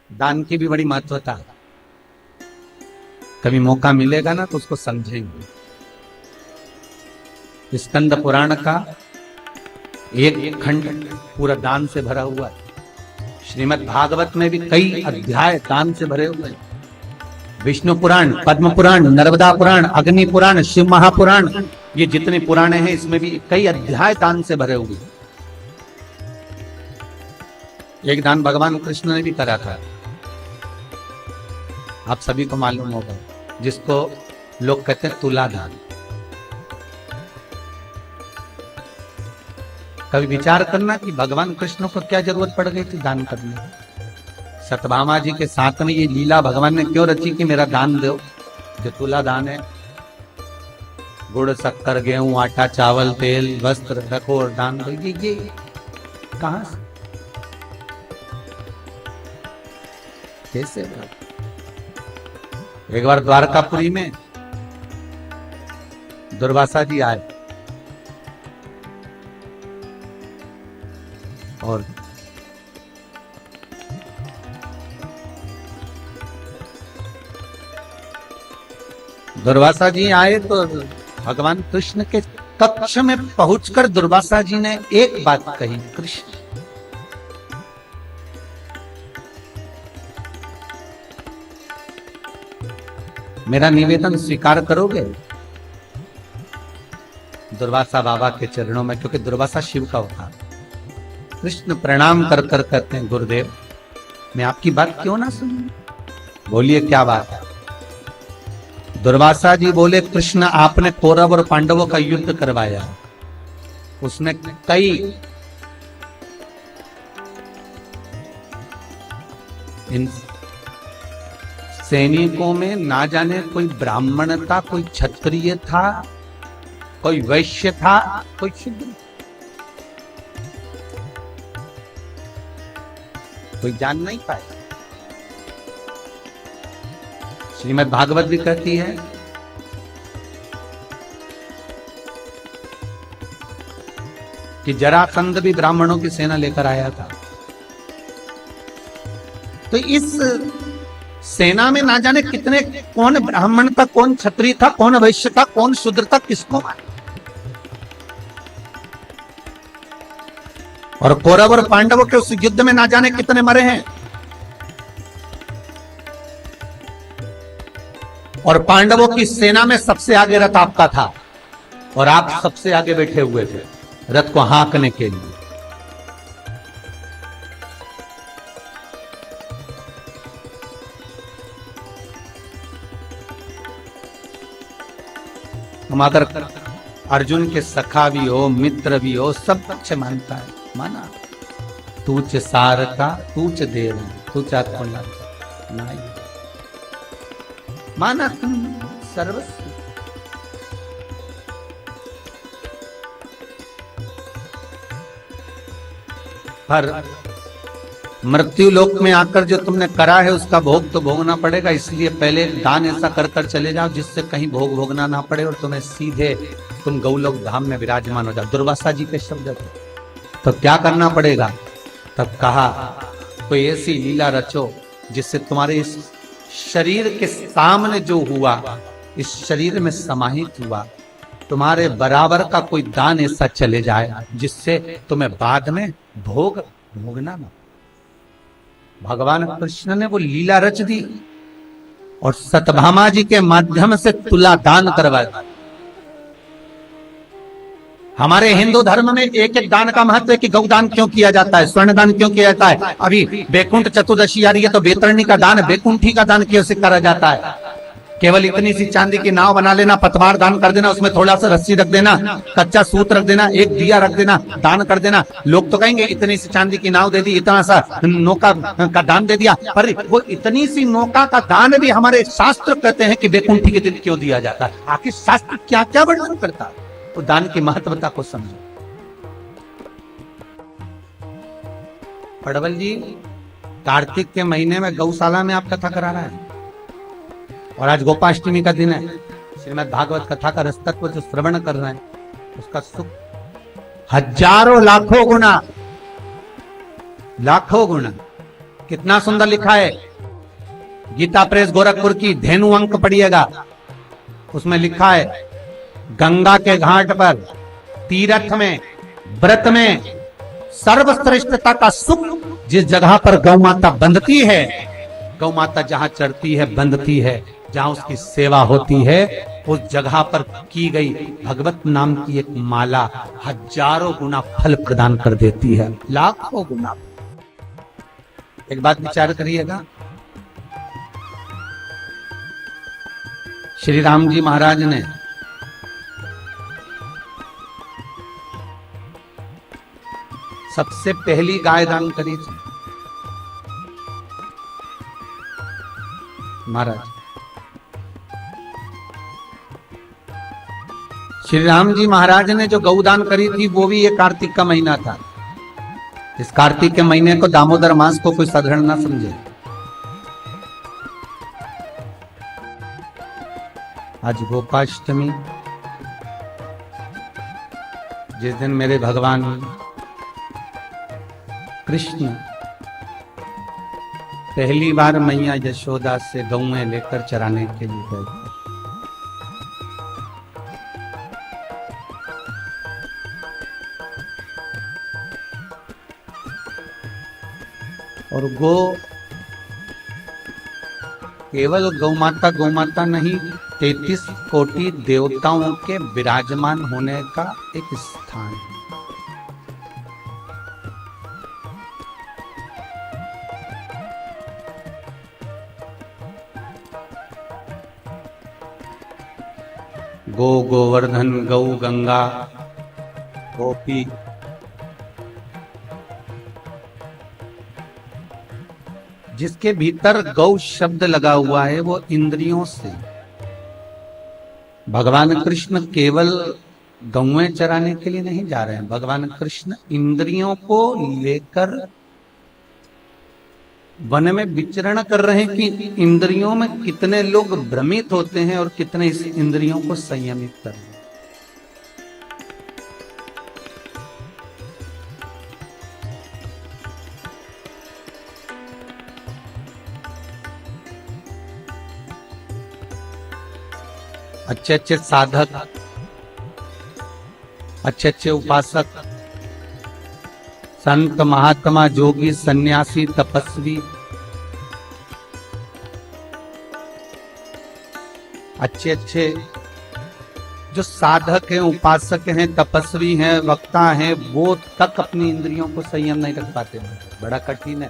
दान की भी बड़ी महत्वता है। कभी मौका मिलेगा ना तो उसको समझेंगे। स्कंद पुराण का एक खंड पूरा दान से भरा हुआ है। श्रीमद् भागवत में भी कई अध्याय दान से भरे हुए हैं। विष्णु पुराण, पद्म पुराण, नर्मदा पुराण, अग्नि पुराण, शिव महापुराण, ये जितने पुराण हैं इसमें भी कई अध्याय दान से भरे हुए हैं। एक दान भगवान कृष्ण ने भी करा था, आप सभी को मालूम होगा, जिसको लोग कहते हैं तुला दान। कभी विचार करना कि भगवान कृष्ण को क्या जरूरत पड़ गई थी दान करने की। सत्यभामा जी के साथ में ये लीला भगवान ने क्यों रची कि मेरा दान दो, जो तुला दान है। गुड़ शक्कर गेहूं आटा चावल तेल वस्त्र रखो और दान दो, ये कहां से कैसे। एक बार द्वारकापुरी में दुर्वासा जी आए और दुर्वासा जी आए तो भगवान कृष्ण के कक्ष में पहुंचकर दुर्वासा जी ने एक बात कही, कृष्ण मेरा निवेदन स्वीकार करोगे। दुर्वासा बाबा के चरणों में, क्योंकि दुर्वासा शिव का होता। कृष्ण प्रणाम कर कर कहते हैं, गुरुदेव मैं आपकी बात क्यों ना सुनूं। बोलिए क्या बात है। दुर्वासा जी बोले, कृष्ण आपने कौरव और पांडवों का युद्ध करवाया, उसमें कई इन सैनिकों में ना जाने कोई ब्राह्मण था, कोई क्षत्रिय था, कोई वैश्य था, कोई शूद्र, कोई जान नहीं पाया। श्रीमद् भागवत भी कहती है कि जरासंध भी ब्राह्मणों की सेना लेकर आया था। तो इस सेना में ना जाने कितने, कौन ब्राह्मण था, कौन क्षत्रिय था, कौन वैश्य था, कौन शूद्र था, किसको मारे। और कौरव और पांडवों के उस युद्ध में ना जाने कितने मरे हैं। और पांडवों की सेना में सबसे आगे रथ आपका था और आप सबसे आगे बैठे हुए थे रथ को हाँकने के लिए। हम अगर अर्जुन के सखा भी हो, मित्र भी हो, सब पक्ष मानता है, माना तूच सार का तूच देव तूच आत्मा नहीं माना, तुम सर्वस्व। पर मृत्यु लोक में आकर जो तुमने करा है उसका भोग तो भोगना पड़ेगा, इसलिए पहले दान ऐसा कर कर चले जाओ जिससे कहीं भोग भोगना ना पड़े और तुम्हें सीधे तुम गौलोक धाम में विराजमान हो जाओ। दुर्वासा जी के शब्द थे। तो क्या करना पड़ेगा। तब कहा कोई ऐसी लीला रचो जिससे तुम्हारे इस शरीर के सामने जो हुआ, इस शरीर में समाहित हुआ, तुम्हारे बराबर का कोई दान ऐसा चले जाए जिससे तुम्हें बाद में भोग भोगना ना। भगवान कृष्ण ने वो लीला रच दी और सत्यभामा जी के माध्यम से तुला दान करवाया। हमारे हिंदू धर्म में एक एक दान का महत्व है कि गौदान क्यों किया जाता है, स्वर्ण दान क्यों किया जाता है। अभी बैकुंठ चतुर्दशी आ रही है तो बेतरणी का दान, बैकुंठी का दान कैसे करा जाता है। केवल इतनी सी चांदी की नाव बना लेना, पतवार दान कर देना, उसमें थोड़ा सा रस्सी रख देना, कच्चा सूत रख देना, एक दिया रख देना, दान कर देना। लोग तो कहेंगे इतनी सी चांदी की नाव दे दी, इतना सा नौका का दान दे दिया। पर वो इतनी सी नौका का दान भी हमारे शास्त्र कहते हैं कि बैकुंठी के दिन क्यों दिया जाता है। आखिर शास्त्र क्या क्या वर्णन करता है, तो दान की महत्वता को समझो। पड़वल जी कार्तिक के महीने में गौशाला में आप कथा करा रहा है और आज गोपाष्टमी का दिन है। श्रीमद् भागवत कथा का रसतत्व जो श्रवण कर रहे हैं उसका सुख हजारों लाखों गुना कितना सुंदर लिखा है। गीता प्रेस गोरखपुर की धेनु अंक पढ़िएगा, उसमें लिखा है गंगा के घाट पर तीर्थ में व्रत में सर्वश्रेष्ठता का सुख जिस जगह पर गौ माता बंधती है, गौ माता जहां चरती है, बंधती है, जहां उसकी सेवा होती है, उस जगह पर की गई भगवत नाम की एक माला हजारों गुना फल प्रदान कर देती है, लाखों गुना। एक बात विचार करिएगा, श्री राम जी महाराज ने सबसे पहली गाय दान करी थी महाराज। श्री राम जी महाराज ने जो गौदान करी थी वो भी ये कार्तिक का महीना था। इस कार्तिक के महीने को दामोदर मास को कोई साधारण ना समझे। आज गोपाष्टमी, जिस दिन मेरे भगवान कृष्ण पहली बार मैया यशोदा से गौएं लेकर चराने के लिए गए थे। और केवल गौ माता नहीं, 33 कोटि देवताओं के विराजमान होने का एक स्थान है। गो गोवर्धन गौ गंगा गोपी, जिसके भीतर गौ शब्द लगा हुआ है वो इंद्रियों से। भगवान कृष्ण केवल गौएं चराने के लिए नहीं जा रहे हैं, भगवान कृष्ण इंद्रियों को लेकर वन में विचरण कर रहे हैं कि इंद्रियों में कितने लोग भ्रमित होते हैं और कितने इस इंद्रियों को संयमित कर रहे हैं। अच्छे अच्छे साधक, अच्छे अच्छे उपासक, संत महात्मा, जोगी, सन्यासी, तपस्वी, अच्छे अच्छे जो साधक हैं, उपासक हैं, तपस्वी हैं, वक्ता हैं, वो तक अपनी इंद्रियों को संयम नहीं रख पाते। बड़ा कठिन है।